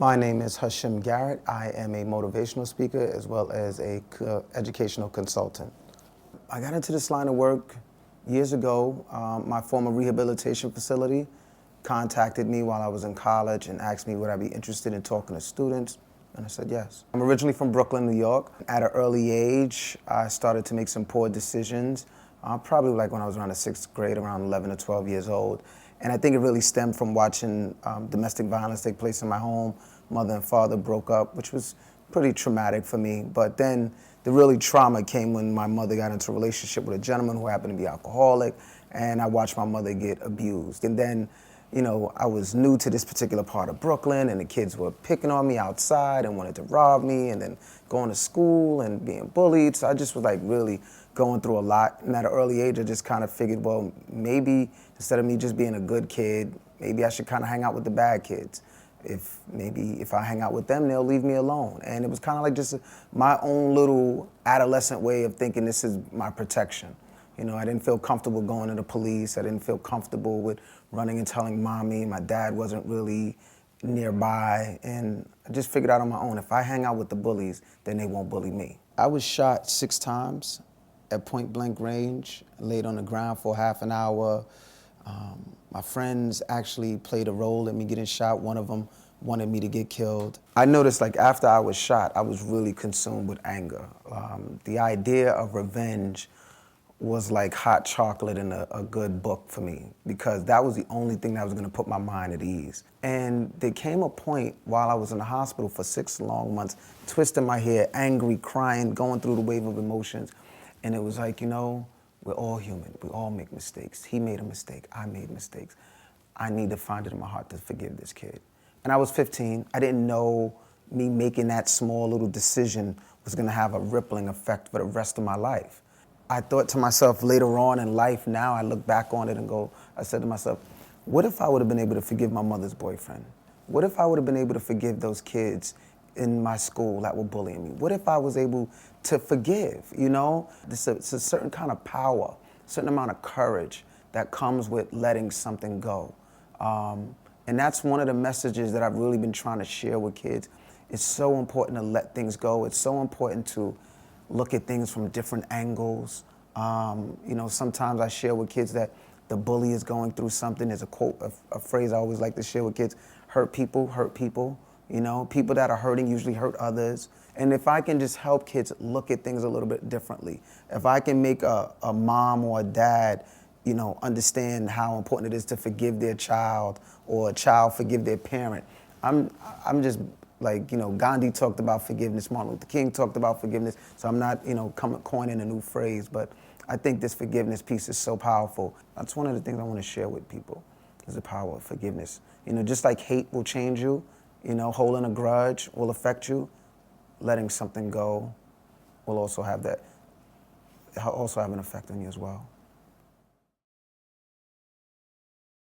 My name is Hashim Garrett. I am a motivational speaker as well as a educational consultant. I got into this line of work years ago. My former rehabilitation facility contacted me while I was in college and asked me would I be interested in talking to students, and I said yes. I'm originally from Brooklyn, New York. At an early age, I started to make some poor decisions, probably like when I was around the 6th grade, around 11 or 12 years old. And I think it really stemmed from watching domestic violence take place in my home. Mother and father broke up, which was pretty traumatic for me. But then the really trauma came when my mother got into a relationship with a gentleman who happened to be alcoholic, and I watched my mother get abused. And then, you know, I was new to this particular part of Brooklyn, and the kids were picking on me outside and wanted to rob me, and then going to school and being bullied. So I just was like really going through a lot. And at an early age, I just kind of figured, well, maybe instead of me just being a good kid, maybe I should kind of hang out with the bad kids. If I hang out with them, they'll leave me alone. And it was kind of like just my own little adolescent way of thinking this is my protection. You know, I didn't feel comfortable going to the police. I didn't feel comfortable with running and telling mommy. My dad wasn't really nearby. And I just figured out on my own, if I hang out with the bullies, then they won't bully me. I was shot 6 times at point blank range, laid on the ground for half an hour. My friends actually played a role in me getting shot. One of them wanted me to get killed. I noticed like after I was shot, I was really consumed with anger. The idea of revenge was like hot chocolate in a good book for me, because that was the only thing that was gonna put my mind at ease. And there came a point while I was in the hospital for 6 long months, twisting my hair, angry, crying, going through the wave of emotions. And it was like, you know, we're all human. We all make mistakes. He made a mistake. I made mistakes. I need to find it in my heart to forgive this kid. And I was 15. I didn't know me making that small little decision was going to have a rippling effect for the rest of my life. I thought to myself later on in life, now I look back on it and go, I said to myself, what if I would have been able to forgive my mother's boyfriend? What if I would have been able to forgive those kids in my school that were bullying me? What if I was able to forgive, you know? It's a certain kind of power, a certain amount of courage that comes with letting something go. And that's one of the messages that I've really been trying to share with kids. It's so important to let things go. It's so important to look at things from different angles. You know, sometimes I share with kids that the bully is going through something. There's a quote, a phrase I always like to share with kids: hurt people hurt people. You know, people that are hurting usually hurt others. And if I can just help kids look at things a little bit differently, if I can make a mom or a dad, you know, understand how important it is to forgive their child, or a child forgive their parent. I'm just like, you know, Gandhi talked about forgiveness, Martin Luther King talked about forgiveness, so I'm not, you know, coining a new phrase, but I think this forgiveness piece is so powerful. That's one of the things I want to share with people, is the power of forgiveness. You know, just like hate will change you, you know, holding a grudge will affect you, letting something go will also have an effect on you as well.